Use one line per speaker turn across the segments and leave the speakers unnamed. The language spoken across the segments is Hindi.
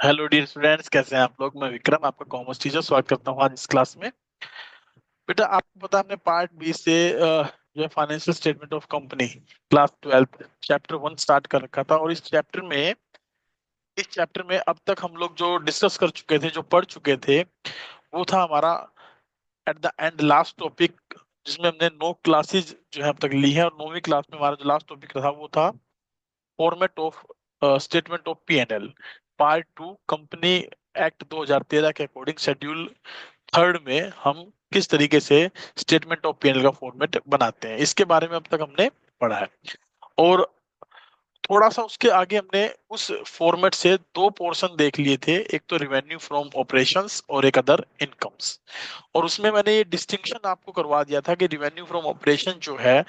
हेलो डियर स्टूडेंट्स, कैसे हैं आप लोग। मैं विक्रम, आपका कॉमर्स टीचर, स्वागत करता हूँ आज इस क्लास में। बेटा, आपको पता है हमने पार्ट बी से जो है financial statement of company class 12 chapter 1 start कर रखा था। और इस चैप्टर में अब तक हम लोग जो डिस्कस कर चुके थे, जो पढ़ चुके थे, वो था हमारा at the end last topic, जिसमें हमने 9 क्लासेज जो है अब तक ली है। और 9वीं क्लास में हमारा जो लास्ट टॉपिक था वो था format of statement of P&L, part 2, company act 2013 के अकॉर्डिंग शेड्यूल थर्ड में हम किस तरीके से स्टेटमेंट ऑफ P&L का फॉर्मेट बनाते हैं, इसके बारे में अब तक हमने पढ़ा है। और थोड़ा सा उसके आगे हमने उस फॉर्मेट से दो पोर्शन देख लिए थे, एक तो रिवेन्यू फ्रॉम ऑपरेशंस और एक अदर इनकम्स। और उसमें मैंने ये डिस्टिंक्शन आपको करवा दिया था कि रिवेन्यू फ्रॉम ऑपरेशन जो है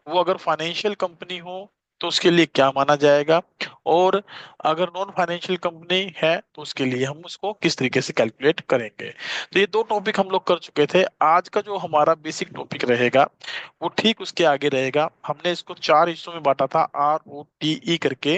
वो अगर फाइनेंशियल कंपनी हो तो उसके लिए क्या माना जाएगा, और अगर नॉन फाइनेंशियल कंपनी है तो उसके लिए हम उसको किस तरीके से कैलकुलेट करेंगे। तो ये दो टॉपिक हम लोग कर चुके थे। आज का जो हमारा बेसिक टॉपिक रहेगा वो ठीक उसके आगे रहेगा। हमने इसको 4 हिस्सों में बांटा था, ROTE करके,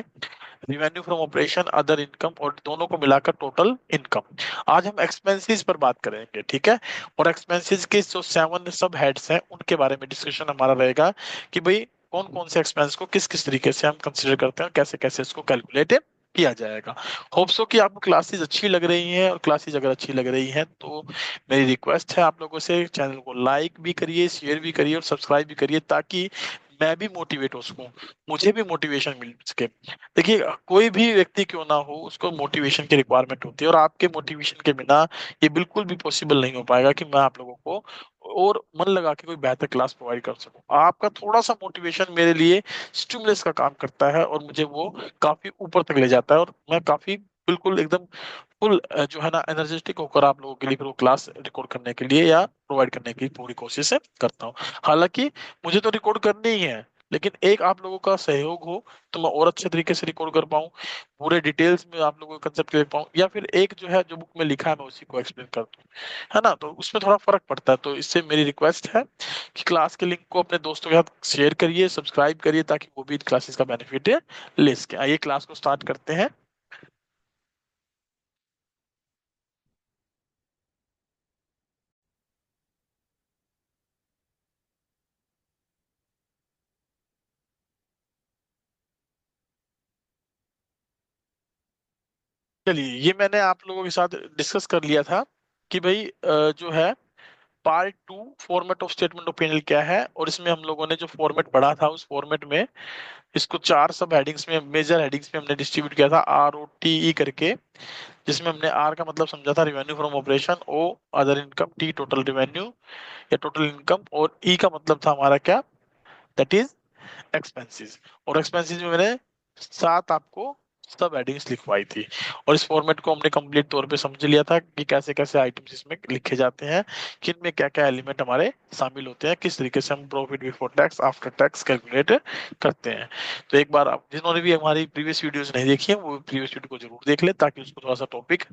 revenue from operation, other income, और दोनों को मिलाकर टोटल इनकम। आज हम एक्सपेंसेस पर बात करेंगे, ठीक है। और एक्सपेंसेस के जो 7 सब हेड्स हैं उनके बारे में डिस्कशन हमारा रहेगा कि भाई कौन कौन से एक्सपेंस को किस किस तरीके से हम कंसिडर करते हैं, कैसे कैसे इसको कैलकुलेट किया जाएगा। होप सो कि आपको क्लासेस अच्छी लग रही हैं, और क्लासेस अगर अच्छी लग रही हैं तो मेरी रिक्वेस्ट है आप लोगों से, चैनल को लाइक भी करिए, शेयर भी करिए और सब्सक्राइब भी करिए, ताकि मैं भी मोटिवेट हो सकूं, मुझे भी मोटिवेशन मिल सके। देखिए, कोई भी व्यक्ति क्यों ना हो, उसको मोटिवेशन की रिक्वायरमेंट होती है, और आपके मोटिवेशन के बिना ये बिल्कुल भी पॉसिबल नहीं हो पाएगा कि मैं आप लोगों को और मन लगा के कोई बेहतर क्लास प्रोवाइड कर सकूं। आपका थोड़ा सा मोटिवेशन मेरे लिए स्टिमुलस का काम करता है, और मुझे वो काफी ऊपर तक ले जाता है, और मैं काफी बिल्कुल एकदम फुल जो है ना एनर्जेटिक होकर आप लोगों के लिए फिर वो क्लास रिकॉर्ड करने के लिए या प्रोवाइड करने की पूरी कोशिश करता हूँ। हालांकि मुझे तो रिकॉर्ड करनी ही है, लेकिन एक आप लोगों का सहयोग हो तो मैं और अच्छे तरीके से रिकॉर्ड कर पाऊँ, पूरे डिटेल्स में आप लोगों को कंसेप्ट ले पाऊँ, या फिर एक जो है जो बुक में लिखा है मैं उसी को एक्सप्लेन कर दूँ, है ना। तो उसमें थोड़ा फर्क पड़ता है। तो इससे मेरी रिक्वेस्ट है कि क्लास के लिंक को अपने दोस्तों के साथ शेयर करिए, सब्सक्राइब करिए, ताकि वो भी इन क्लासेस का बेनिफिट ले सके। आइए क्लास को स्टार्ट करते हैं। चलिए, ये मैंने आप लोगों के साथ डिस्कस कर लिया था कि भाई जो है part 2, format of statement of P&L क्या है। और इसमें हम लोगों ने जो फॉर्मेट पढ़ा था उस फॉर्मेट में इसको 4 सब हेडिंग्स में, मेजर हेडिंग्स में हमने डिस्ट्रीब्यूट किया था, ROTE करके, जिसमें हमने R का मतलब समझा था revenue from operation, O other income, T total revenue या टोटल इनकम, और E का मतलब था हमारा क्या, दैट इज एक्सपेंसेस। और एक्सपेंसेस में मैंने 7 आपको सब हेडिंग्स लिखवाई थी। और इस फॉर्मेट को हमने कंप्लीट तौर पे समझ लिया था कि कैसे कैसे आइटम्स इसमें लिखे जाते हैं, किन में क्या क्या एलिमेंट हमारे शामिल होते हैं, किस तरीके से हम profit before tax, after tax calculate करते हैं। तो एक बार आप जिन्होंने भी हमारी प्रीवियस वीडियोस नहीं देखी है वो प्रीवियस वीडियो को जरूर देख ले, ताकि उसको थोड़ा सा टॉपिक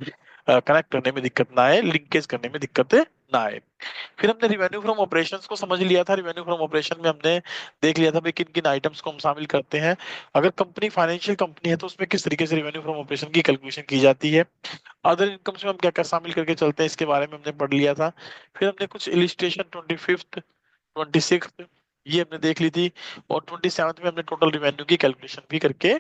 कनेक्ट करने में दिक्कत ना आए, लिंकेज करने में दिक्कत ना आए। फिर हमने रिवेन्यू फ्रॉम ऑपरेशंस को समझ लिया था। रिवेन्यू फ्रॉम ऑपरेशन में हमने देख लिया था भाई किन किन आइटम्स को हम शामिल करते हैं। अगर कंपनी फाइनेंशियल कंपनी है तो उसमें किस तरीके से रिवेन्यू फ्रॉम ऑपरेशन की कैलकुलेशन की जाती है। अदर इनकम्स में हम क्या क्या शामिल करके चलते हैं, इसके बारे में हमने पढ़ लिया था। फिर हमने कुछ इलिस्ट्रेशन 25th 26th ये हमने देख ली थी। और 27th में हमने टोटल रिवेन्यू की कैलकुलेशन भी करके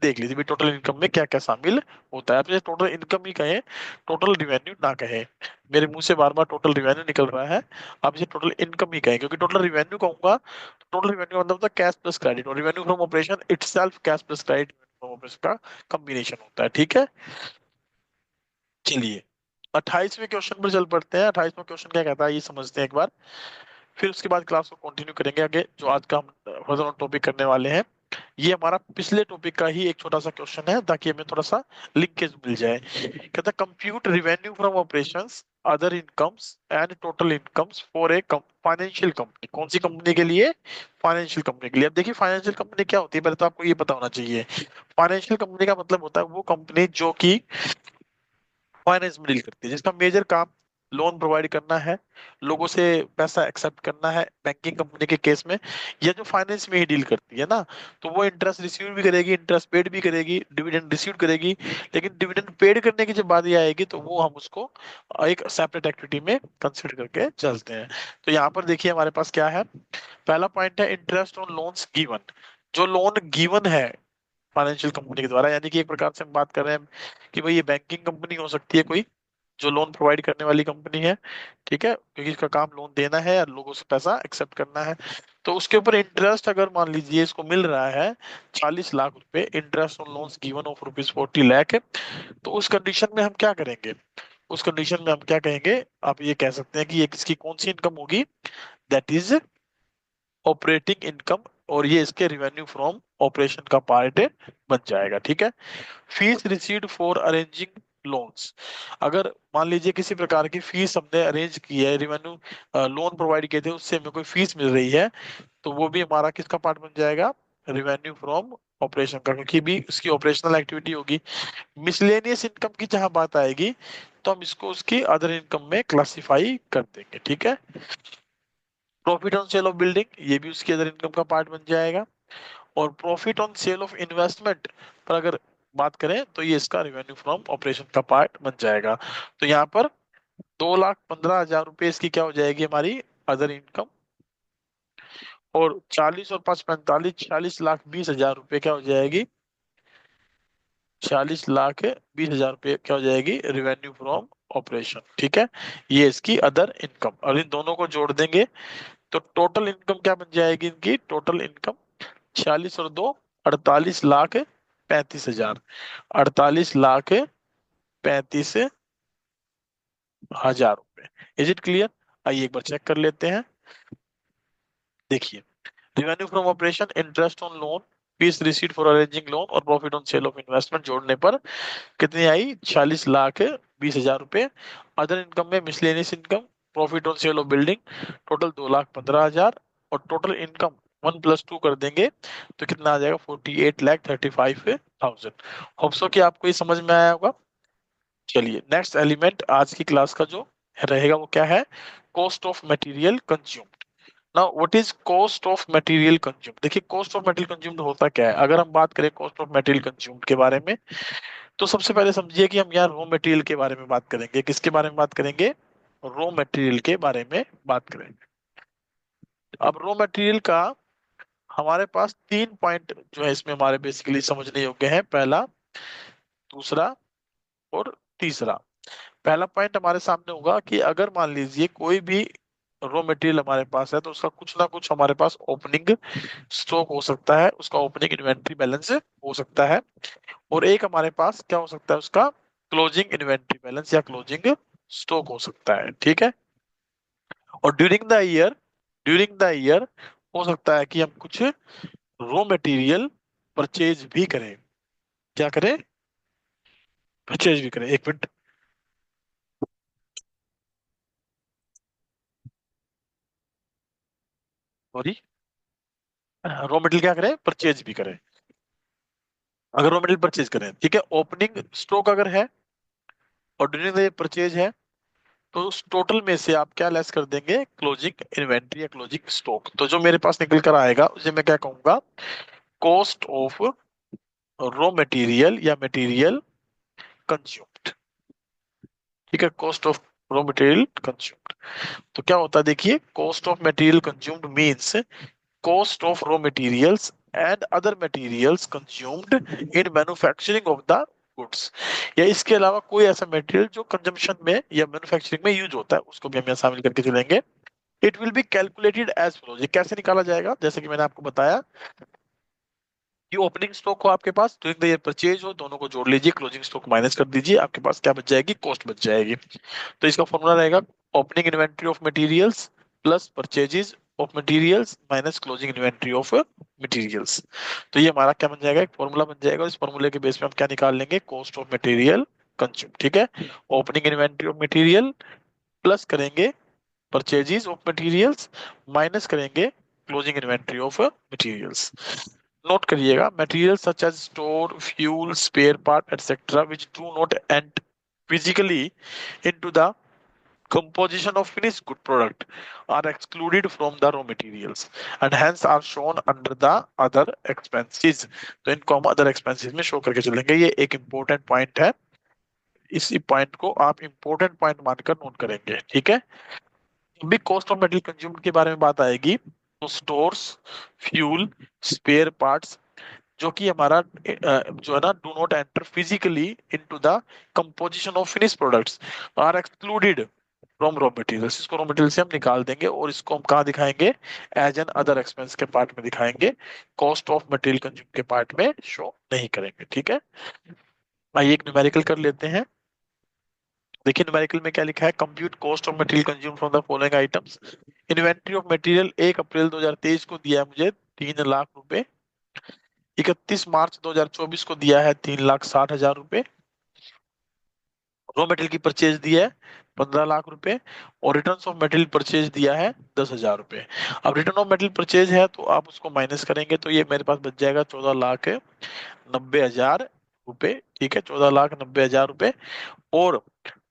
देख ली थी, टोटल इनकम में क्या क्या शामिल होता है। आप इसे टोटल इनकम ही कहें, टोटल रिवेन्यू ना कहें, मेरे मुंह से बार बार टोटल रिवेन्यू निकल रहा है, आप इसे टोटल इनकम ही कहें, क्योंकि टोटल रिवेन्यू कहूंगा तो टोटल रिवेन्यू का मतलब होता है कैश प्लस क्रेडिट, और revenue from operation itself cash plus credit from operation का कॉम्बिनेशन होता है, ठीक है। चलिए, 28वें क्वेश्चन पर चल पड़ते हैं। 28वां क्वेश्चन क्या कहता है ये समझते हैं एक बार, फिर उसके बाद क्लास को कंटिन्यू करेंगे आगे, जो आज का हम फर्दर टॉपिक करने वाले हैं। ये हमारा पिछले टॉपिक का ही एक छोटा सा क्वेश्चन है, ताकि हमें थोड़ा सा लिंकेज मिल जाए। कहता है compute revenue from operations, other incomes and total incomes for a financial company. कौन सी कंपनी के लिए? फाइनेंशियल कंपनी के लिए। अब देखिए, फाइनेंशियल कंपनी क्या होती है, पहले तो आपको ये पता होना चाहिए। फाइनेंशियल कंपनी का मतलब होता है वो कंपनी जो कि फाइनेंस में डील करती है, जिसका मेजर काम लोन प्रोवाइड करना है, लोगों से पैसा एक्सेप्ट करना है बैंकिंग कंपनी के केस में, या जो फाइनेंस में ही डील करती है ना, तो वो इंटरेस्ट रिसीव भी करेगी, इंटरेस्ट पेड भी करेगी, डिविडेंड रिसीव करेगी। लेकिन डिविडेंड पेड करने की जब बारी आएगी तो वो हम उसको एक सेपरेट एक्टिविटी में कंसिडर करके चलते हैं। तो यहाँ पर देखिए हमारे पास क्या है, पहला पॉइंट है इंटरेस्ट ऑन लोन्स गिवन। जो लोन गिवन है फाइनेंशियल कंपनी के द्वारा, यानी कि एक प्रकार से हम बात कर रहे हैं कि भाई ये बैंकिंग कंपनी हो सकती है कोई, जो लोन प्रोवाइड करने वाली कंपनी है, ठीक है, क्योंकि इसका काम लोन देना है और लोगों से पैसा एक्सेप्ट करना है। तो उसके ऊपर इंटरेस्ट अगर मान लीजिए इसको मिल रहा है 40 लाख रुपए, interest on loans given of ₹40 lakh, तो उस कंडीशन में हम क्या करेंगे, उस कंडीशन में हम क्या कहेंगे, आप ये कह सकते हैं कि ये किसकी कौन सी इनकम होगी, दैट इज ऑपरेटिंग इनकम, और ये इसके रिवेन्यू फ्रॉम ऑपरेशन का पार्ट बन जाएगा, ठीक है। Fees received for arranging loans, अगर मान लीजिए किसी प्रकार की फीस हमने अरेंज की है, रिवेन्यू लोन प्रोवाइड किए थे उससे हमें कोई फीस मिल रही है, तो वो भी हमारा किसका पार्ट बन जाएगा, रिवेन्यू फ्रॉम ऑपरेशन का, क्योंकि भी उसकी ऑपरेशनल एक्टिविटी होगी। मिसलेनियस इनकम की जहां बात आएगी तो हम इसको उसकी अदर इनकम में क्लासिफाई कर देंगे, ठीक है। Profit on sale of building, ये भी उसकी अदर इनकम का पार्ट बन जाएगा। और profit on sale of investment पर अगर बात करें तो ये इसका रिवेन्यू फ्रॉम ऑपरेशन का पार्ट बन जाएगा। तो यहाँ पर 2,15,000 रुपए इसकी क्या हो जाएगी हमारी अदर इनकम, और 40 और 5 45 40,20,000 रुपए क्या हो जाएगी, 40,20,000 रुपए क्या हो जाएगी रिवेन्यू फ्रॉम ऑपरेशन, ठीक है। ये इसकी अदर इनकम, और इन दोनों को जोड़ देंगे तो टोटल इनकम क्या बन जाएगी, इनकी टोटल इनकम 40 और 2 48,35,000, 48,35,000 रुपए। Is it clear? आइए एक बार चेक कर लेते हैं। देखिए, revenue from operation, interest on loan, fees receipt for arranging loan और profit on sale of investment जोड़ने पर कितनी आई, 40,20,000 रुपए। अदर इनकम में miscellaneous income, profit on sale of building, total 2,15,000, और टोटल इनकम 1+2 कर देंगे तो कितना आ जाएगा, 48,35,000। होप्सो कि आपको ये समझ में आया होगा। चलिए नेक्स्ट एलिमेंट आज की क्लास का जो रहेगा वो क्या है, cost of material consumed. Now what is cost of material consumed. देखिए कॉस्ट ऑफ मटेरियल कंज्यूम्ड होता क्या है, अगर हम बात करें कॉस्ट ऑफ मटेरियल कंज्यूम्ड के बारे में, तो सबसे पहले समझिए कि हम यहाँ रॉ मटेरियल के बारे में बात करेंगे। किसके बारे में बात करेंगे, रॉ मटेरियल के बारे में बात करेंगे। अब रॉ मटेरियल का हमारे पास 3 पॉइंट जो है इसमें हमारे बेसिकली समझने योग्य है, पहला, दूसरा और तीसरा। पहला पॉइंट हमारे सामने होगा कि अगर मान लीजिए कोई भी रॉ मटेरियल हमारे पास है तो उसका कुछ ना कुछ हमारे पास ओपनिंग स्टॉक हो सकता है, उसका ओपनिंग इन्वेंट्री बैलेंस हो सकता है, और एक हमारे पास क्या हो सकता है, उसका क्लोजिंग इन्वेंट्री बैलेंस या क्लोजिंग स्टॉक हो सकता है, ठीक है। और ड्यूरिंग द ईयर हो सकता है कि हम कुछ रॉ मटेरियल परचेज भी करें। क्या करें, परचेज भी करें। एक मिनट, सॉरी, रॉ मटेरियल क्या करें, परचेज भी करें। अगर रॉ मटेरियल परचेज करें, ठीक है, ओपनिंग स्टॉक अगर है और ड्यूरिंग द परचेज है, तो उस टोटल में से आप क्या लेस कर देंगे, क्लोजिंग इन्वेंट्री या क्लोजिंग स्टॉक। तो जो मेरे पास निकल कर आएगा उसे मैं क्या कहूंगा, कॉस्ट ऑफ रॉ मटेरियल या मटेरियल कंज्यूम्ड, ठीक है, cost of raw material consumed. तो क्या होता है, देखिए, cost of material consumed means cost of raw materials and other materials consumed in manufacturing of the goods, या इसके अलावा कोई ऐसा मटेरियल जो कंजम्पशन में या मैन्युफैक्चरिंग में यूज होता है उसको भी हम यहाँ शामिल करके चलेंगे। It will be calculated as follows, ये कैसे निकाला जाएगा, जैसे कि मैंने आपको बताया कि ओपनिंग स्टॉक हो आपके पास, ड्यूरिंग द ईयर परचेज हो, दोनों को जोड़ लीजिए, क्लोजिंग स्टॉक माइनस कर दीजिए, आपके पास क्या बच जाएगी, कॉस्ट बच जाएगी। तो इसका फॉर्मूला रहेगा opening inventory of materials plus purchases of materials minus closing inventory of materials. तो ये हमारा क्या बन जाएगा, एक फॉर्मूला बन जाएगा। इस फॉर्मूले के बेस पे हम क्या निकाल लेंगे, कॉस्ट ऑफ मटेरियल कंज्यूम, ठीक है। Opening inventory of material plus करेंगे परचेजेस ऑफ मटेरियल्स माइनस करेंगे closing inventory of materials. Note करिएगा, material such as store, fuel, spare part etcetera which do not end physically into the composition of finished good product are excluded from the raw materials and hence are shown under the other expenses। तो इनको हम other expenses में शो करके चलेंगे। ये एक important point है, इसी पॉइंट को आप इंपॉर्टेंट पॉइंट मानकर नोट करेंगे, ठीक है। भी कॉस्ट ऑफ मटेरियल कंज्यूम्ड के बारे में बात आएगी तो स्टोर्स, फ्यूल, स्पेयर पार्ट्स, जो कि हमारा जो है ना, do not enter physically into the composition of finish products are excluded from raw materials. इसको रॉ मटेरियल से हम निकाल देंगे और इसको हम कहाँ दिखाएंगे, एज एन अदर एक्सपेंस के पार्ट में दिखाएंगे, कॉस्ट ऑफ मटेरियल कंज्यूम के पार्ट में शो नहीं करेंगे, ठीक है। आइए एक न्यूमेरिकल कर लेते हैं। देखिए न्यूमेरिकल में क्या लिखा है, compute cost of material consume from the following items. Inventory of material 1 अप्रैल 2023 को दिया है मुझे 3 लाख रुपए, 31 मार्च 2024 को दिया है 3,60,000 रुपए, रॉ मटेरियल की परचेज दी है 15 लाख रुपए और रिटर्न ऑफ मटेरियल परचेज दिया है 10,000 रुपए। अब रिटर्न ऑफ मटेरियल परचेज है तो आप उसको माइनस करेंगे तो ये मेरे पास बच जाएगा 14,90,000 रुपए, ठीक है, 14,90,000 रुपए। और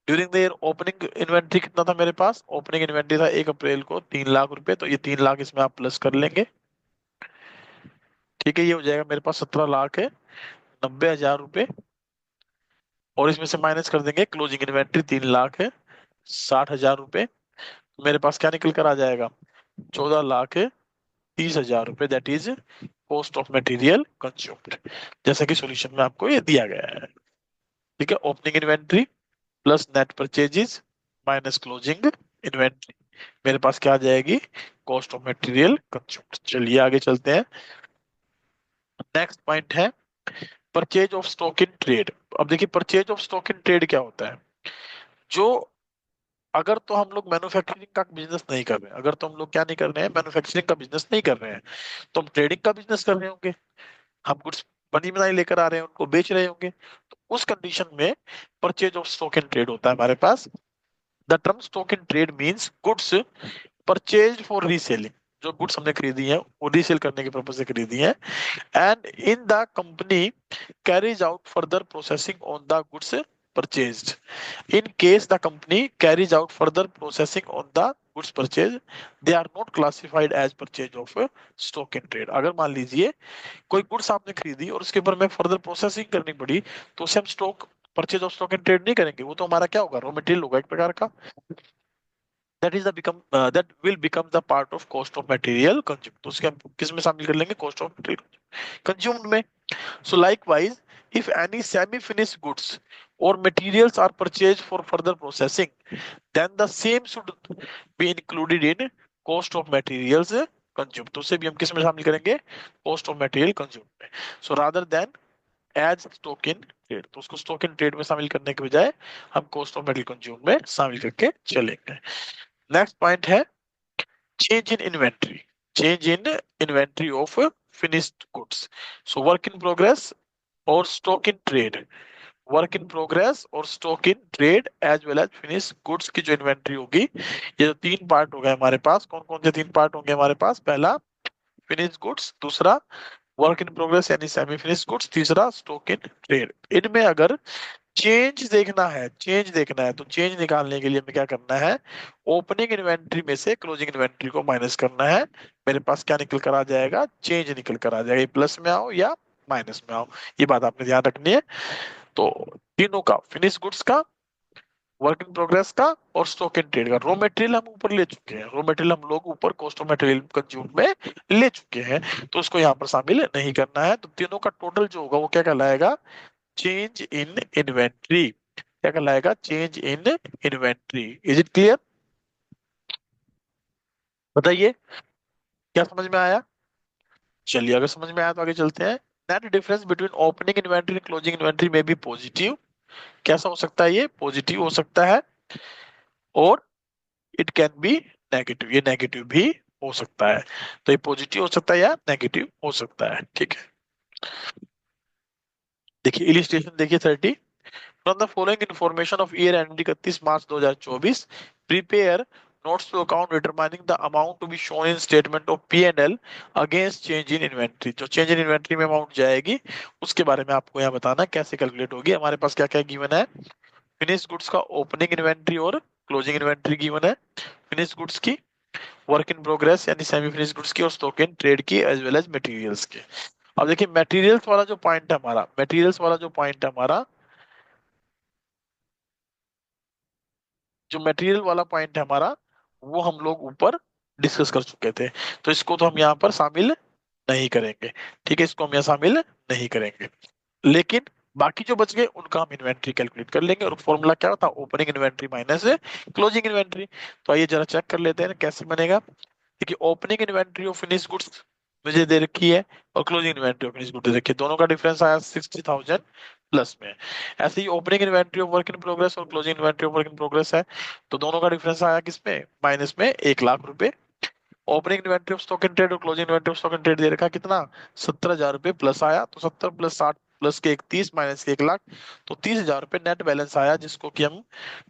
during the year opening inventory कितना था मेरे पास, ओपनिंग इन्वेंट्री था 1 अप्रैल को 3 लाख रुपए, तो ये 3 लाख इसमें आप प्लस कर लेंगे, ठीक है। ये हो जाएगा मेरे पास 17,90,000 रुपए और इसमें से माइनस कर देंगे क्लोजिंग इन्वेंट्री 3,60,000 रुपए। मेरे पास क्या निकल कर आ जाएगा, 14,30,000 रुपए, that is cost of material consumed, जैसा कि सॉल्यूशन में आपको ये दिया गया है, ठीक है। Opening inventory plus net purchases minus closing inventory, मेरे पास क्या आ जाएगी, कॉस्ट ऑफ मटेरियल कंज्यूम्ड। चलिए आगे चलते हैं। नेक्स्ट पॉइंट है purchase of stock in trade. अब देखिए purchase of stock in trade क्या होता है, जो अगर तो हम लोग मैन्युफैक्चरिंग का बिजनेस नहीं कर रहे हैं, अगर तो हम लोग क्या नहीं कर रहे हैं, मैन्युफैक्चरिंग का बिजनेस नहीं कर रहे हैं, तो हम ट्रेडिंग का बिजनेस कर रहे होंगे, हम गुड्स बनी बनाई लेकर आ रहे हैं उनको बेच रहे होंगे, तो उस कंडीशन में purchase of stock in trade होता है हमारे पास। The term stock in trade means goods purchase for reselling, जो गुड्स हमने खरीदी है वो रीसेल करने के पर्पज से खरीदी है, and in the company carries out further processing on the goods purchased. In case the company carries out further processing on the goods purchase, they are not classified as purchase of stock in trade। अगर मान लीजिए कोई गुड्स आपने खरीदी और उसके ऊपर में फर्दर प्रोसेसिंग करनी पड़ी तो उसे हम stock purchase of stock in trade नहीं करेंगे, वो तो हमारा क्या होगा, रॉ मटेरियल होगा एक प्रकार का। That is the become that will become the part of cost of material consume, तो उसके हम किस में शामिल कर लेंगे, कॉस्ट ऑफ मटेरियल कंज्यूम्ड में। So likewise, if any semi-finished goods or materials are purchased for further processing, then the same should be included in cost of materials consumed। तो उसे भी हम किस में शामिल करेंगे, cost of material consumed में। So rather than as stock in trade, तो उसको stock in trade में शामिल करने के बजाय हम cost of material consumed में शामिल करके चलेंगे। नेक्स्ट पॉइंट है change in inventory, change in inventory of finished goods। So work in progress और stock in trade, work in progress और stock in trade as well as finish goods की जो इन्वेंट्री होगी, ये जो 3 पार्ट हो गए हमारे पास, कौन कौन से 3 पार्ट होंगे हमारे पास, पहला फिनिश गुड्स, दूसरा वर्क इन प्रोग्रेस यानी सेमी फिनिश गुड्स, तीसरा स्टॉक इन ट्रेड। इनमें अगर चेंज देखना है, चेंज देखना है तो चेंज निकालने के लिए हमें क्या करना है, ओपनिंग इन्वेंट्री में से क्लोजिंग इन्वेंट्री को माइनस करना है। मेरे पास क्या निकल कर आ जाएगा, चेंज निकल कर आ जाएगा, प्लस में आओ या माइनस में आओ, ये बात आपने ध्यान रखनी है। तो तीनों का, फिनिश गुड्स का, वर्क इन प्रोग्रेस का और स्टॉक इन ट्रेड का, रॉ मटेरियल हम ऊपर ले चुके हैं, रॉ मटेरियल हम लोग ऊपर कॉस्ट ऑफ मटेरियल कंज्यूम में ले चुके हैं, तो उसको यहाँ पर शामिल नहीं करना है। तो तीनों का टोटल जो होगा वो क्या कहलाएगा, चेंज इन इन्वेंट्री, क्या कहलाएगा, change in inventory. Is it clear, बताइए क्या समझ में आया। चलिए अगर समझ में आया तो आगे चलते हैं। Net difference between opening inventory and closing inventory में भी पॉजिटिव, कैसा हो सकता है, ये पॉजिटिव हो सकता है, और इट कैन बी नेगेटिव, ये नेगेटिव भी हो सकता है। तो ये पॉजिटिव हो सकता है या नेगेटिव हो सकता है, ठीक है। देखिए इलिस्ट्रेशन देखिए 30, from the following information of year end 31 March 2024 prepare notes to account determining the amount to be shown in statement of P&L against change in inventory. जो चेंज इन इन्वेंट्री में अमाउंट जाएगी उसके बारे में आपको यहाँ बताना कैसे कैलकुलेट होगी। हमारे पास क्या क्या गिवन है, फिनिश गुड्स का ओपनिंग इन्वेंट्री और क्लोजिंग इन्वेंट्री गिवन है फिनिश गुड्स की, वर्क इन प्रोग्रेस यानी सेमी फिनिश गुड्स की, और स्टॉक इन ट्रेड की एज वेल एज मटेरियल्स की। अब देखिए मटेरियल्स वाला जो पॉइंट है हमारा, मटेरियल्स वाला जो पॉइंट है हमारा, जो मटेरियल वाला पॉइंट है हमारा, वो हम लोग ऊपर डिस्कस कर चुके थे, तो इसको तो हम यहाँ पर शामिल नहीं करेंगे। ठीक है, इसको हम यहाँ शामिल नहीं करेंगे। लेकिन बाकी जो बच गए उनका हम इन्वेंट्री कैलकुलेट कर लेंगे, और फॉर्मूला क्या होता है, opening inventory minus closing inventory. तो आइए जरा चेक कर लेते हैं कैसे बनेगा। देखिए opening inventory of finish goods मुझे दे रखी है, और closing inventory of finish goods दे रखी है, दोनों का डिफरेंस आया 60,000 प्लस में। ऐसे ही opening inventory of work in progress और closing inventory of work in progress है, तो दोनों का डिफरेंस आया किसमें, माइनस में 1 लाख रुपए। Opening inventory of stock in trade और closing inventory of stock in trade दे रखा कितना, 70,000 रुपए प्लस आया, तो 70 प्लस 60 प्लस के 31 माइनस के 1 लाख, तो 30,000 रुपए नेट बैलेंस आया, जिसको कि हम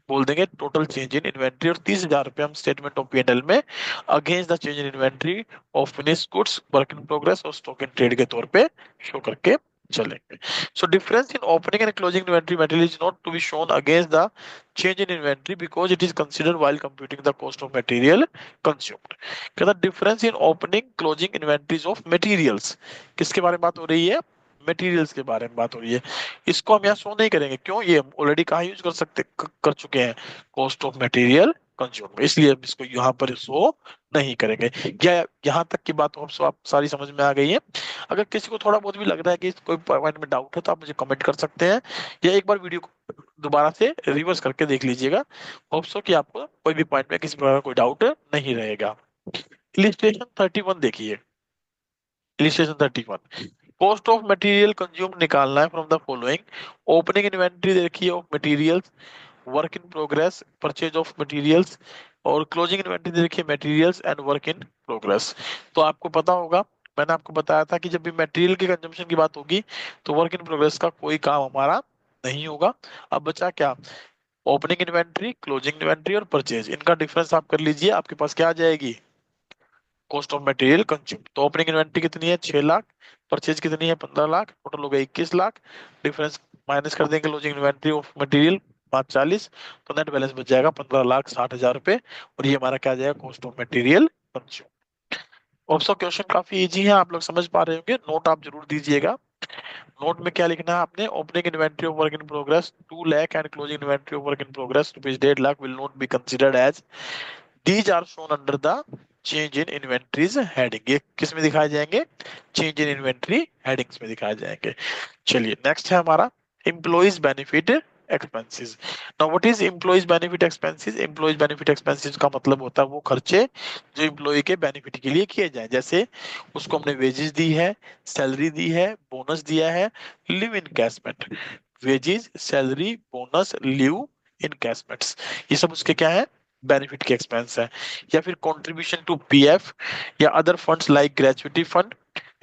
बोल देंगे टोटल चेंज इन इन्वेंट्री। और 30,000 रुपए हम स्टेटमेंट ऑफ पी&एल में against the change in inventory of finish goods, work in progress और स्टॉक इन ट्रेड के तौर पे शो करके चलेंगे। So difference in opening and closing inventory material is not to be shown against the change in inventory because it is considered while computing the cost of material consumed। कहता difference in opening closing inventories of materials, किसके बारे में बात हो रही है, मटेरियल्स के बारे में बात हो रही है। इसको हम यहाँ शो नहीं करेंगे, क्यों, ये हम ऑलरेडी कहाँ यूज कर सकते कर चुके हैं, कॉस्ट ऑफ मटेरियल कंज्यूम, इसलिए हम इसको यहाँ पर शो नहीं करेंगे। क्या यहाँ तक की बात आप सब सारी समझ में आ गई है? अगर किसी को थोड़ा बहुत भी लग रहा है कि कोई पॉइंट में डाउट है, तो आप मुझे कमेंट कर सकते हैं, या एक बार वीडियो को दोबारा से रिवर्स करके देख लीजिएगा। होप सो कि आपको कोई भी पॉइंट में किसी प्रकार का कोई डाउट नहीं रहेगा। इलिस्ट्रेशन 31 देखिए, illustration 31, cost of material consume निकालना है from the following. Opening inventory देखिए of materials, work in progress, purchase of materials, और क्लोजिंग इन्वेंट्री देखिए materials and work in progress. तो आपको पता होगा, मैंने आपको बताया था कि जब भी मटेरियल के कंजम्पशन की बात होगी, तो वर्क इन प्रोग्रेस का कोई काम हमारा नहीं होगा। अब बचा क्या, ओपनिंग इन्वेंट्री, क्लोजिंग इन्वेंट्री और परचेज, इनका डिफरेंस आप कर लीजिए, आपके पास क्या आ जाएगी, कॉस्ट ऑफ मटेरियल कंज्यूम। तो ओपनिंग इन्वेंट्री कितनी है, 6 लाख, परचेज कितनी है, 15 लाख, टोटल हो गया 21 लाख। डिफरेंस माइनस कर देंगे क्लोजिंग इन्वेंट्री ऑफ मटेरियल 540, तो नेट बैलेंस बच जाएगा 15,60,000 रुपए, और ये हमारा क्या आ जाएगा, cost of material consume. Option question काफी इजी है, आप लोग समझ पा रहे होंगे, नोट आप जरूर दीजिएगा। नोट में क्या लिखना है आपने, opening inventory of work in progress 2 lakh and closing inventory of work in progress rupees 1.5 lakh will not be considered as, these are shown under the change in inventories heading। ये किस में दिखाए जाएंगे, चेंज इन इन्वेंट्री हेडिंग्स में दिखाए जाएंगे। चलिए नेक्स्ट है हमारा employees benefit expenses. Now what is employees benefit expenses, employees benefit expenses का मतलब होता है वो खर्चे जो एम्प्लॉय के बेनिफिट के लिए किए जाए, जैसे उसको हमने वेजेस दी है, सैलरी दी है, बोनस दिया है, leave encashment, wages, salary, bonus, leave encashments, ये सब उसके क्या है, बेनिफिट के एक्सपेंस है। या फिर कंट्रीब्यूशन टू पीएफ या other funds like gratuity fund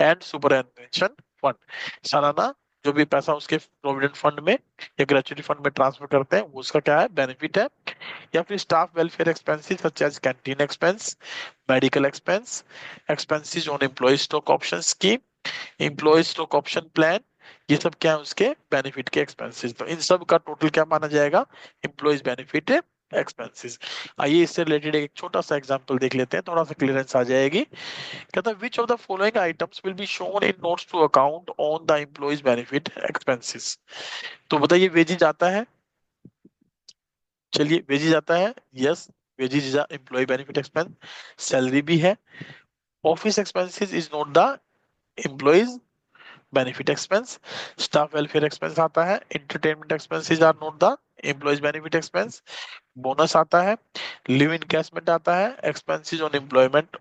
and superannuation fund, सालाना जो भी पैसा उसके प्रोविडेंट फंड में या ग्रेचुइटी फंड में ट्रांसफर करते हैं, वो उसका क्या है, बेनिफिट है। या फिर staff welfare expenses such as canteen expense, medical expense, expenses on employee stock option scheme, employee stock option plan, ये सब क्या है उसके बेनिफिट के एक्सपेंसेस। तो इन सब का टोटल क्या माना जाएगा, एम्प्लॉयज बेनिफिट एक्सपेंसेस। आइए इससे रिलेटेड एक छोटा सा एग्जांपल देख लेते हैं, थोड़ा सा क्लियरेंस आ जाएगी। कहता है which of the following items will be shown in notes to account on the employees benefit expenses. तो बताइए वेजेज आता है, चलिए वेजेज आता है, yes, wages is employee benefit expense, salary भी है। Office expenses is not the employees benefit expense, staff welfare expense आता है, entertainment expenses are not the employees benefit expense, bonus आता है, लिव इनकैशमेंट आता है, expenses on employment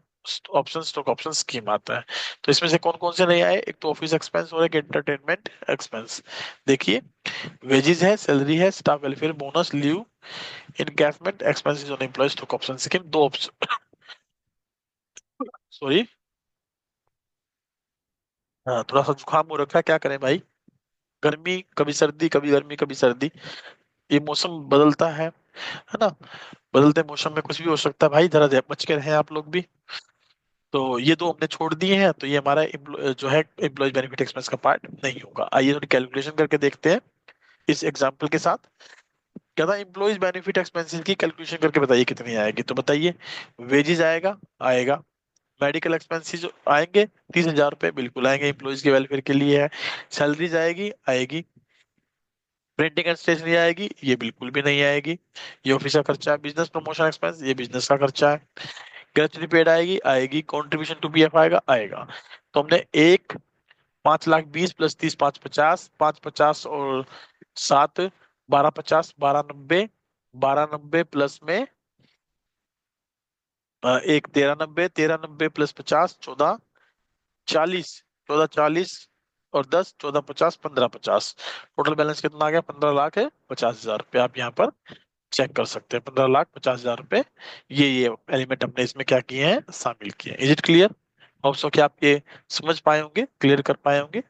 option stock option scheme आता है। तो इसमें से कौन कौन से नहीं आए, एक तो ऑफिस एक्सपेंस और एक एंटरटेनमेंट एक्सपेंस। देखिए वेजेस है, सैलरी है, staff welfare, bonus, leave encashment, expenses on employee stock option scheme, दो ऑप्शन, सॉरी, हाँ थोड़ा सा जुकाम हो रखा है, क्या करें भाई, गर्मी कभी सर्दी, कभी गर्मी कभी सर्दी, ये मौसम बदलता है ना, बदलते मौसम में कुछ भी हो सकता है भाई, जरा बच के रहें आप लोग भी। तो ये दो हमने छोड़ दिए हैं, तो ये हमारा जो है एम्प्लॉय बेनिफिट एक्सपेंस का पार्ट नहीं होगा। आइए थोड़ी कैलकुलेशन करके देखते हैं इस एग्जांपल के साथ। क्या था, इम्प्लॉइज बेनिफिट एक्सपेंसेस की कैलकुलेशन करके बताइए कितनी आएगी। तो बताइए, वेजेस आएगा, आएगा। मेडिकल एक्सपेंसेस आएंगे 30,000 रुपये, बिल्कुल आएंगे, इम्प्लॉइज के वेलफेयर के लिए है। सैलरीज आएगी, आएगी। प्रिंटिंग एंड स्टेशनरी आएगी, ये बिल्कुल भी नहीं आएगी, ये ऑफिस का खर्चा है। बिजनेस प्रमोशन एक्सपेंस, ये बिजनेस का खर्चा है। ग्रेचुटी पेड आएगी, आएगी। कॉन्ट्रीब्यूशन टू पीएफ आएगा, आएगा। तो हमने एक 5,20,000 प्लस 30, 5,50, 5,50 और 7, 12,50, 12,90, 12,90 प्लस में एक 13,90, 13,90 प्लस 50, 14,40, 14,40 और 10, 14,50, 15,50। टोटल बैलेंस कितना आ गया, 15,50,000 रुपये। आप यहाँ पर चेक कर सकते हैं, 15,50,000 रुपये। ये एलिमेंट हमने इसमें क्या किए हैं, शामिल किए हैं। Is it clear? Hope so कि आप ये समझ पाए होंगे, क्लियर कर पाए होंगे।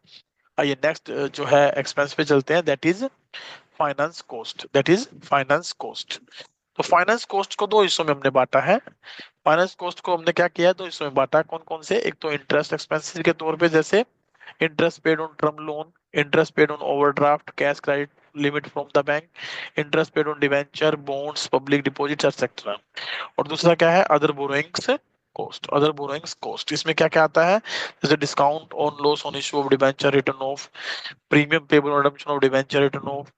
आइए नेक्स्ट जो है एक्सपेंस पे चलते हैं, that is finance cost. That is finance cost. तो फाइनेंस कॉस्ट को दो हिस्सों में हमने बांटा है। फाइनेंस कॉस्ट को हमने क्या किया है, दो हिस्सों में बांटा है। कौन कौन से? एक तो इंटरेस्ट एक्सपेंसेस के तौर पे, जैसे interest paid on term loan, interest paid on overdraft, cash credit limit from the bank, interest paid on debenture, bonds, public deposits etcetera. और दूसरा क्या है, other borrowings cost. Other borrowings cost, इसमें क्या क्या आता है, जैसे discount on loss on issue of debenture return of, premium payable on redemption of debenture return of,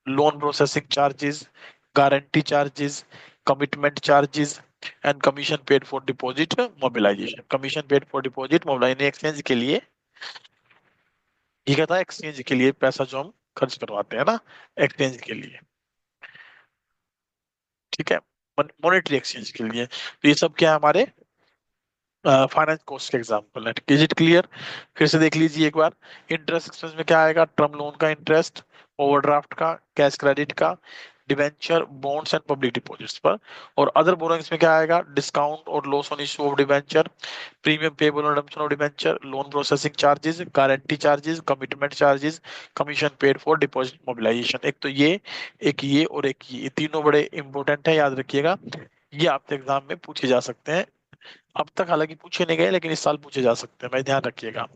loan processing charges, guarantee charges, commitment charges and commission paid for deposit mobilisation. Commission paid for deposit mobilisation exchange के लिए, ये क्या था, एक्सचेंज के लिए पैसा जो हम खर्च करवाते हैं ना, एक्सचेंज के लिए, ठीक है, मॉनेटरी एक्सचेंज के लिए। तो ये सब क्या है, हमारे फाइनेंस कॉस्ट के एग्जांपल है। Is it clear? फिर से देख लीजिए एक बार। इंटरेस्ट एक्सपेंस में क्या आएगा, टर्म लोन का इंटरेस्ट, ओवरड्राफ्ट का, कैश क्रेडिट का, debenture, bonds and public deposits पर। और अदर बोरोइंग्स में क्या आएगा, डिस्काउंट और loss on issue of debenture, premium payable on redemption of debenture, loan processing charges, guarantee charges, commitment charges, commission paid for deposit mobilisation. एक तो ये, एक ये और एक ये तीनों बड़े इंपॉर्टेंट है, याद रखिएगा। ये आपके एग्जाम में पूछे जा सकते हैं। अब तक हालांकि पूछे नहीं गए, लेकिन इस साल पूछे जा सकते हैं, भाई ध्यान रखिएगा।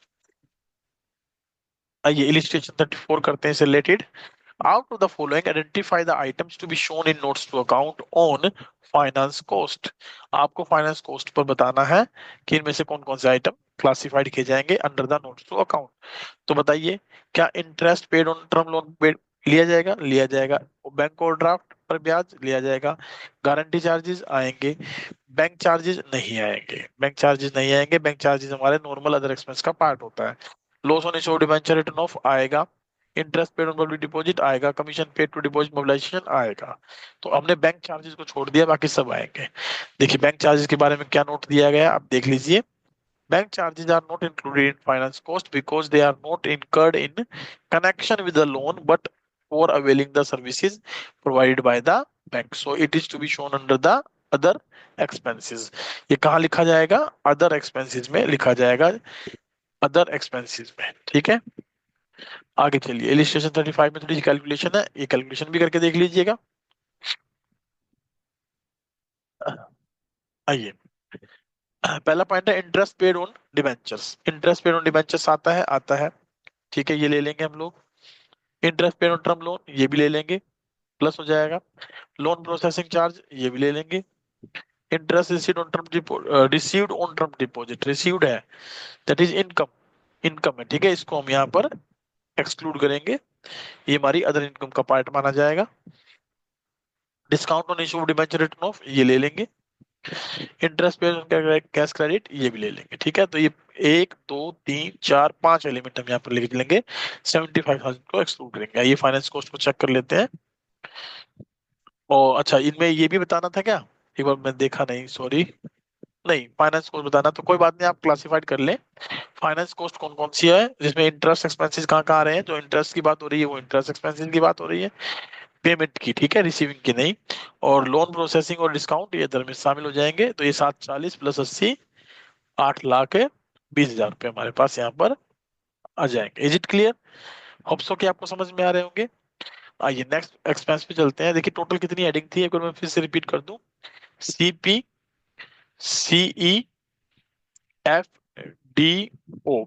आइए इलिस्ट्रेशन 34 करते हैं इससे related. Out of the following identify the items to be shown in notes to account on finance cost. आपको फाइनेंस कॉस्ट पर बताना है कि इनमें से कौन कौन से आइटम क्लासिफाइड किए जाएंगे under the notes to account. तो बताइए, क्या interest paid on term loan paid लिया जाएगा? लिया जाएगा। बैंक ओवरड्राफ्ट पर ब्याज लिया जाएगा। गारंटी चार्जेस आएंगे। बैंक चार्जेस नहीं आएंगे, बैंक चार्जेस नहीं आएंगे। बैंक चार्जेस हमारे नॉर्मल अदर एक्सपेंस का पार्ट होता है। Loss on issue debenture written off आएगा। Interest paid on public deposit आएगा। Commission paid to deposit mobilisation आएगा। तो हमने बैंक चार्जेस को छोड़ दिया, बाकी सब आएंगे। देखिए बैंक चार्जेस के बारे में क्या नोट दिया गया है, आप देख लीजिए। Bank charges are not included in finance cost because they are not incurred in connection with the loan, but for availing the services provided by the bank. So it is to be shown under the other expenses. ये कहाँ लिखा जाएगा, other expenses में लिखा जाएगा, other expenses में, ठीक है। आगे चलिए, इलिस्ट्रेशन 35 में थोड़ी सी कैलकुलेशन है, ये कैलकुलेशन भी करके देख लीजिएगा। आइए, पहला पॉइंट है interest paid on debentures. Interest paid on debentures आता है, आता है, ठीक है, ये ले लेंगे हम लोग। Interest paid on term loan, ये भी ले लेंगे, प्लस हो जाएगा। लोन प्रोसेसिंग चार्ज, ये भी ले लेंगे। Interest received on term, received on term deposit, received है, दैट इज इनकम, इनकम है, ठीक है, इसको हम यहाँ पर एक्सक्लूड करेंगे, ये हमारी अदर इनकम का पार्ट माना जाएगा। Discount on issue of debenture written of, ये ले लेंगे। Interest paid on cash credit, ये भी ले लेंगे, ठीक है। तो ये 1, 2, 3, 4, 5 एलिमेंट हम यहाँ पर लिख लेंगे, 75,000 को एक्सक्लूड करेंगे। ये फाइनेंस कॉस्ट को चेक कर लेते हैं। और अच्छा, इनमें ये भी बताना था क्या, एक बार मैं देखा नहीं, सॉरी, नहीं फाइनेंस कॉस्ट बताना, तो कोई बात नहीं, आप क्लासिफाइड कर लें। फाइनेंस कॉस्ट कौन कौन सी है, जिसमें इंटरेस्ट एक्सपेंसेस कहाँ कहाँ आ रहे हैं, जो इंटरेस्ट की बात हो रही है वो इंटरेस्ट एक्सपेंसेस की बात हो रही है, पेमेंट की, ठीक है, रिसीविंग की नहीं। और लोन प्रोसेसिंग और डिस्काउंट ये इधर में शामिल हो जाएंगे। तो ये 740 प्लस 80, 8,20,000 रुपये हमारे पास यहाँ पर आ जाएंगे। Is it clear? होप्स कि आपको समझ में आ रहे होंगे। आइए नेक्स्ट एक्सपेंस पे चलते हैं। देखिए टोटल कितनी हेडिंग थी, एक बार मैं फिर से रिपीट कर दूं। CP, CE, FDO।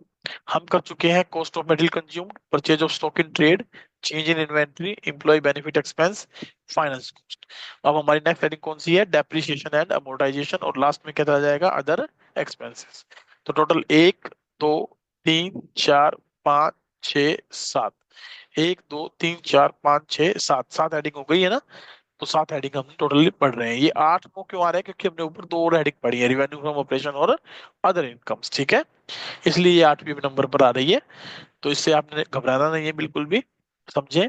हम कर चुके हैं cost of material consumed, purchase of stock in trade, change in inventory, employee benefit expense, finance cost. अब हमारी नेक्स्ट हेडिंग कौन सी है? डेप्रिसिएशन एंड अमोर्टाइजेशन, और लास्ट में क्या चला जाएगा? Other expenses. तो टोटल 1 2 3 4 5 6 7, 1 2 3 4 5 6 7, 7 हेडिंग हो गई है ना? तो 7 हेडिंग हम टोटली पढ़ रहे हैं। ये 8 को क्यों आ रहा है? क्योंकि हमने ऊपर 2 और हेडिंग पढ़ी है, रिवेन्यू फ्रॉम ऑपरेशन और अदर इनकम्स, ठीक है? इसलिए ये 8वीं नंबर पर आ रही है। तो इससे आपने घबराना नहीं है बिल्कुल भी, समझे?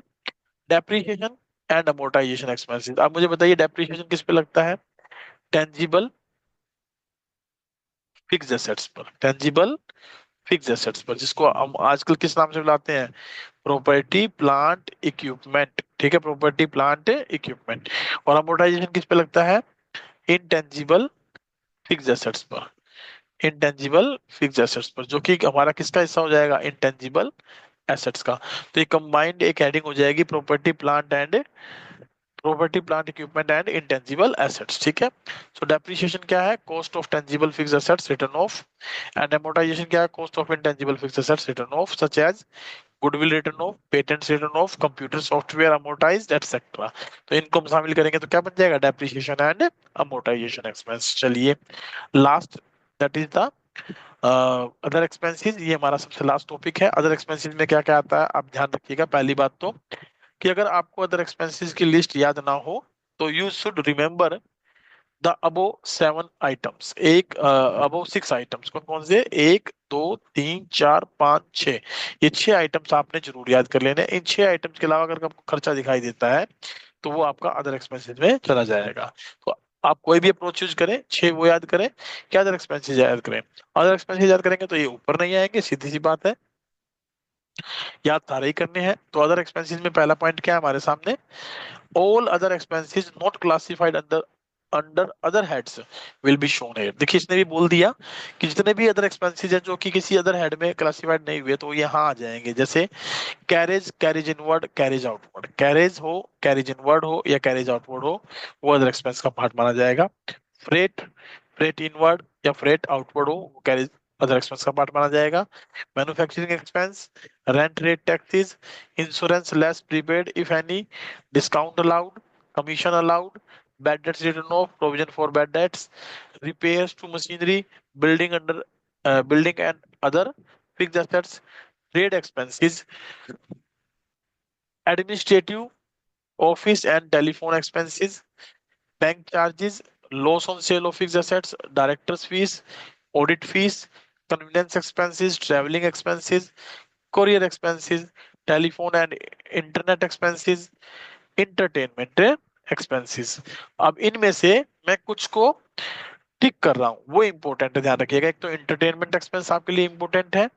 Depreciation and amortisation expenses. आप मुझे बताइए डेप्रिसिएशन किस पे लगता है? टेंजिबल फिक्स्ड एसेट्स पर, टेंजिबल फिक्स्ड एसेट्स पर, जिसको हम आजकल किस नाम से बुलाते हैं? प्रॉपर्टी प्लांट इक्विपमेंट, ठीक है? Property plant equipment. और अमोर्टाइजेशन किस पे लगता है? इनटेंजिबल फिक्स्ड एसेट्स पर, इनटेंजिबल फिक्स्ड एसेट्स पर, जो कि हमारा किसका हिस्सा हो जाएगा? इनटेंजिबल एसेट्स का। तो ये कंबाइंड एक हेडिंग हो जाएगी, property plant equipment and intangible assets, ठीक है? सो डेप्रिसिएशन क्या है? Cost of tangible fixed assets written off. And amortisation क्या है? Cost of intangible fixed assets written off, such as goodwill written off, patents written off, computer software amortised etcetera. तो इनको हम शामिल करेंगे तो क्या बन जाएगा? Depreciation and amortisation expense. चलिए last, that is the other expenses. ये हमारा सबसे लास्ट टॉपिक है। अदर एक्सपेंसेस में क्या क्या आता है आप ध्यान रखिएगा। पहली बात तो कि अगर आपको अदर एक्सपेंसेस की लिस्ट याद ना हो तो you should remember the above 7 items, एक अबो 6 आइटम्स। कौन कौन से? 1 2 3 4 5 6, ये 6 आइटम्स आपने जरूर याद कर लेने हैं। इन 6 आइटम्स के अलावा अगर आपको खर्चा दिखाई देता है तो वो आपका अदर एक्सपेंसेस में चला जाएगा। तो आप कोई भी अप्रोच यूज करें, 6 वो याद करें, क्या अदर एक्सपेंसेस याद करें। अदर एक्सपेंसेस याद करेंगे तो ये ऊपर नहीं आएंगे, सीधी सी बात है, याद सारे ही करने हैं। तो अदर एक्सपेंसेस में पहला पॉइंट क्या है हमारे सामने? All other expenses not classified under under other heads will be shown here. देखिए इसने भी बोल दिया कि जितने भी अदर एक्सपेंसेस हैं जो कि किसी अदर हेड में क्लासिफाइड नहीं हुए तो वो यहाँ आ जाएंगे। जैसे carriage, carriage inward, carriage outward, carriage हो, कैरेज इनवर्ड हो या कैरेज आउटवर्ड हो, वो अदर एक्सपेंस का पार्ट माना जाएगा। फ्रेट, फ्रेट इनवर्ड या फ्रेट आउटवर्ड हो, वो कैरेज अदर एक्सपेंस का पार्ट माना जाएगा। Manufacturing expense, rent rate taxes, insurance less prepaid if any, discount allowed, commission allowed, bad debts written off, provision for bad debts, repairs to machinery, building and other fixed assets, trade expenses, administrative, office and telephone expenses, bank charges, loss on sale of fixed assets, directors fees, audit fees, convenience expenses, traveling expenses, courier expenses, telephone and internet expenses, entertainment expenses। अब इनमें से मैं कुछ को टिक कर रहा हूँ, वो इंपॉर्टेंट है, ध्यान रखिएगा। एक तो एंटरटेनमेंट एक्सपेंस आपके लिए इंपॉर्टेंट है,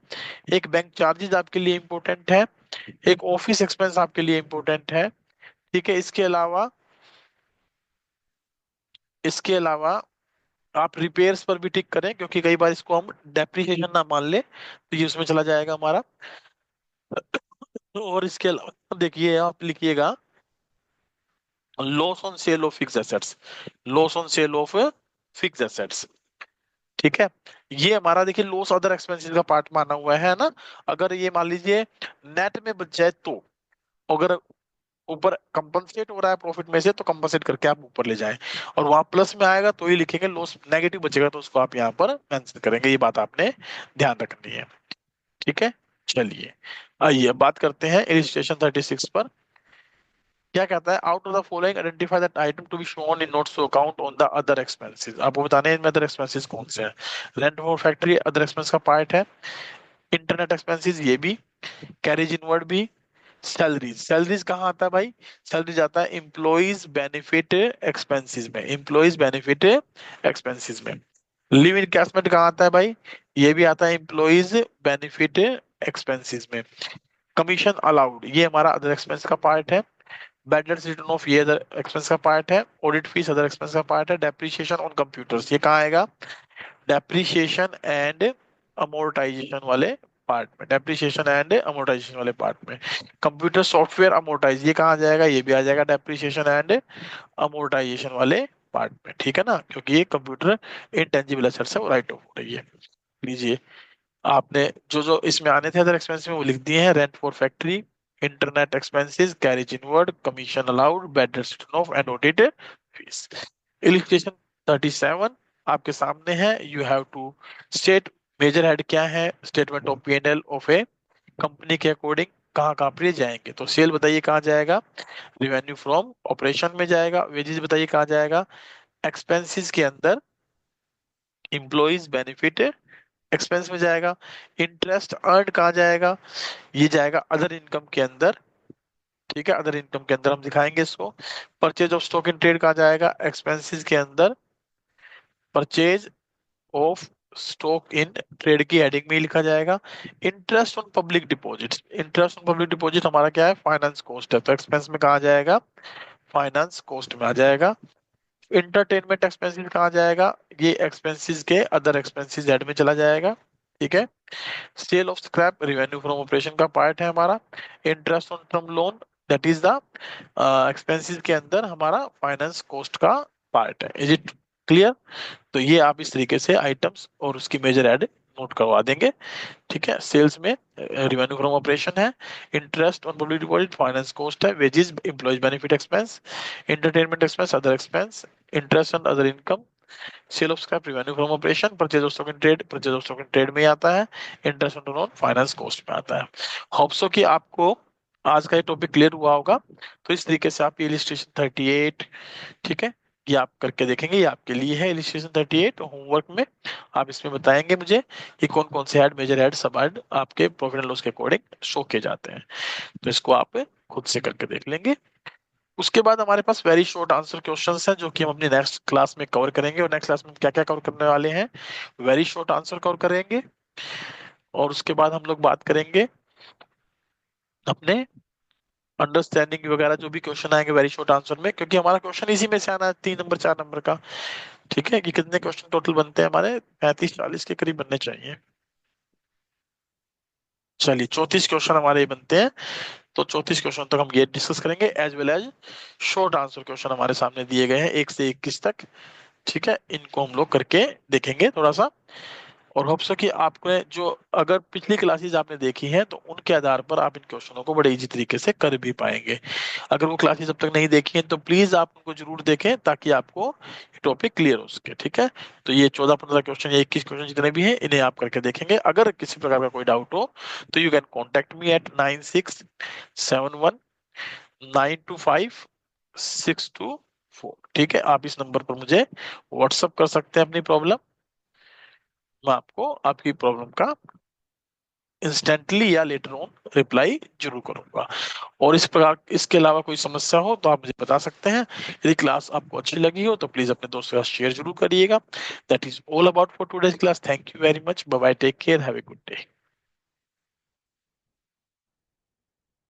एक बैंक चार्जेस आपके लिए इंपॉर्टेंट है, एक ऑफिस एक्सपेंस आपके लिए इंपॉर्टेंट है, ठीक है? इसके अलावा आप रिपेयर्स पर भी टिक करें, क्योंकि कई बार इसको हम डेप्रिसिएशन ना मान ले तो ये उसमें चला जाएगा हमारा। और इसके अलावा देखिए आप लिखिएगा loss on sale of fix assets, loss on sale of fix assets, ठीक है? ये हमारा देखिए लॉस अदर एक्सपेंसेस का पार्ट माना हुआ है ना। अगर ये मान लीजिए नेट में बच जाए तो, अगर ऊपर कंपनसेट हो रहा है प्रॉफिट में से तो कंपनसेट करके आप ऊपर ले जाएं, और वहां प्लस में आएगा तो ही लिखेंगे, लॉस नेगेटिव बचेगा तो उसको आप यहाँ पर मेंशन करेंगे। ये बात आपने ध्यान रखनी है, ठीक है? चलिए आइए अब बात करते हैं इलिस्ट्रेशन 36 पर। क्या कहता है? Out of the following identify that item to be shown in notes to account on the other expenses. आपको बताने हैं इनमें अदर एक्सपेंसेस कौन से हैं। Rent for factory other expense का पार्ट है, इंटरनेट एक्सपेंसेस ये भी, कैरेज इनवर्ड भी, सैलरीज, सैलरीज कहाँ आता है भाई? सैलरीज आता है एम्प्लॉइज बेनिफिट एक्सपेंसेस में, एम्प्लॉइज बेनिफिट एक्सपेंसेस में। लिव इनकैशमेंट कहाँ आता है भाई? ये भी आता है एम्प्लॉइज बेनिफिट एक्सपेंसेस में। कमीशन अलाउड ये हमारा अदर एक्सपेंस का पार्ट है। बैड डेट्स रिटर्न ऑफ ये अदर एक्सपेंस का पार्ट है। ऑडिट फीस अदर एक्सपेंस का पार्ट है। डेप्रिसिएशन ऑन कंप्यूटर्स ये कहाँ आएगा? डेप्रिसिएशन एंड अमोर्टाइजेशन वाले पार्ट में, डेप्रिसिएशन एंड अमोर्टाइजेशन वाले पार्ट में। कंप्यूटर सॉफ्टवेयर अमोर्टाइज ये कहाँ आ जाएगा? ये भी आ जाएगा डेप्रिसिएशन एंड अमोर्टाइजेशन वाले पार्ट में, ठीक है ना? क्योंकि ये कंप्यूटर इंटेंजिबल एसेट्स है, वो राइट ऑफ हो रही है। लीजिए आपने जो जो इसमें आने थे अदर एक्सपेंस में वो लिख दिए हैं। Rent for factory, internet expenses, carriage inward, commission allowed, bad debts written off and audited fees. Illustration 37 आपके सामने है. You have to state major head क्या है, statement of P&L of a company के अकॉर्डिंग कहाँ कहाँ पर ये जाएंगे. तो सेल बताइए कहाँ जाएगा, रेवेन्यू फ्रॉम ऑपरेशन में जाएगा. वेजेस बताइए कहाँ जाएगा, एक्सपेंसेस के अंदर एम्प्लॉइज बेनिफिट एक्सपेंस में जाएगा. इंटरेस्ट अर्न कहाँ जाएगा, ये जाएगा अदर इनकम के अंदर. ठीक है, अदर इनकम के अंदर हम दिखाएंगे इसको. Purchase of stock in trade कहाँ जाएगा, एक्सपेंसेस के अंदर purchase of stock in trade की हेडिंग में ही लिखा जाएगा. Interest on public deposit, interest on public deposit हमारा क्या है, फाइनेंस कॉस्ट है, तो एक्सपेंस में कहा जाएगा, फाइनेंस कॉस्ट में आ जाएगा. इंटरटेनमेंट एक्सपेंसेस कहाँ जाएगा, ये एक्सपेंसेस के अदर एक्सपेंसेस हेड में चला जाएगा. ठीक है. Sale of scrap revenue from operation का पार्ट है हमारा. Interest on term loan that is the expenses के अंदर हमारा फाइनेंस कॉस्ट का पार्ट है. Is it clear. तो ये आप इस तरीके से आइटम्स और उसकी मेजर एड नोट करवा देंगे. ठीक है. सेल्स में रेवेन्यू फ्रॉम ऑपरेशन है, interest on public deposit finance cost है, wages employees benefit expense, entertainment expense other expense, interest on other income, sale of scrap revenue from operation, purchase of stock in trade, purchase of stock in trade में आता है, interest on loan finance cost में आता है. होप सो कि आपको आज का ये टॉपिक क्लियर हुआ होगा. तो इस तरीके से आप इलिस्ट्रेशन 38, ठीक है, ये आप करके देखेंगे. ये आपके लिए है इलिस्ट्रेशन 38 होमवर्क में. आप इसमें बताएंगे मुझे कि कौन कौन से हेड, मेजर हेड, सब हेड आपके प्रॉफिट एंड लॉस के अकॉर्डिंग शो किए जाते हैं. तो इसको आप खुद से करके देख लेंगे. उसके बाद हमारे पास वेरी शॉर्ट आंसर क्वेश्चंस हैं जो कि हम अपनी नेक्स्ट क्लास में कवर करेंगे. और नेक्स्ट क्लास में क्या क्या कवर करने वाले हैं, वेरी शॉर्ट आंसर कवर करेंगे. और उसके बाद हम लोग बात करेंगे अपने अंडरस्टैंडिंग वगैरह जो भी क्वेश्चन आएंगे वेरी शॉर्ट आंसर में, क्योंकि हमारा क्वेश्चन इसी में से आना है 3 नंबर 4 नंबर का. ठीक है, कि कितने क्वेश्चन टोटल बनते हैं हमारे, 35-40 के करीब बनने चाहिए. चलिए 34 क्वेश्चन हमारे बनते हैं. तो 34 क्वेश्चन तक हम ये डिस्कस करेंगे, as well as short answer question हमारे सामने दिए गए हैं 1 से 21 तक. ठीक है, इनको हम लोग करके देखेंगे थोड़ा सा. और होप सो कि आपको जो अगर पिछली क्लासेस आपने देखी हैं तो उनके आधार पर आप इन क्वेश्चनों को बड़े इजी तरीके से कर भी पाएंगे. अगर वो क्लासेस अब तक नहीं देखी हैं तो प्लीज आप उनको जरूर देखें ताकि आपको टॉपिक क्लियर हो सके. ठीक है, तो ये 14-15 क्वेश्चन या 21 क्वेश्चन जितने भी हैं इन्हें आप करके देखेंगे. अगर किसी प्रकार का कोई डाउट हो तो you can contact me at 9671925624. ठीक है, आप इस नंबर पर मुझे व्हाट्सअप कर सकते हैं अपनी प्रॉब्लम. मैं आपको आपकी प्रॉब्लम का इंस्टेंटली या लेटर ऑन रिप्लाई जरूर करूंगा. और इस प्रकार इसके अलावा कोई समस्या हो तो आप मुझे बता सकते हैं. यदि क्लास आपको अच्छी लगी हो तो प्लीज अपने दोस्तों के साथ शेयर जरूर करिएगा. That is all about for today's class. Thank you very much. Bye bye, take care, have a good day.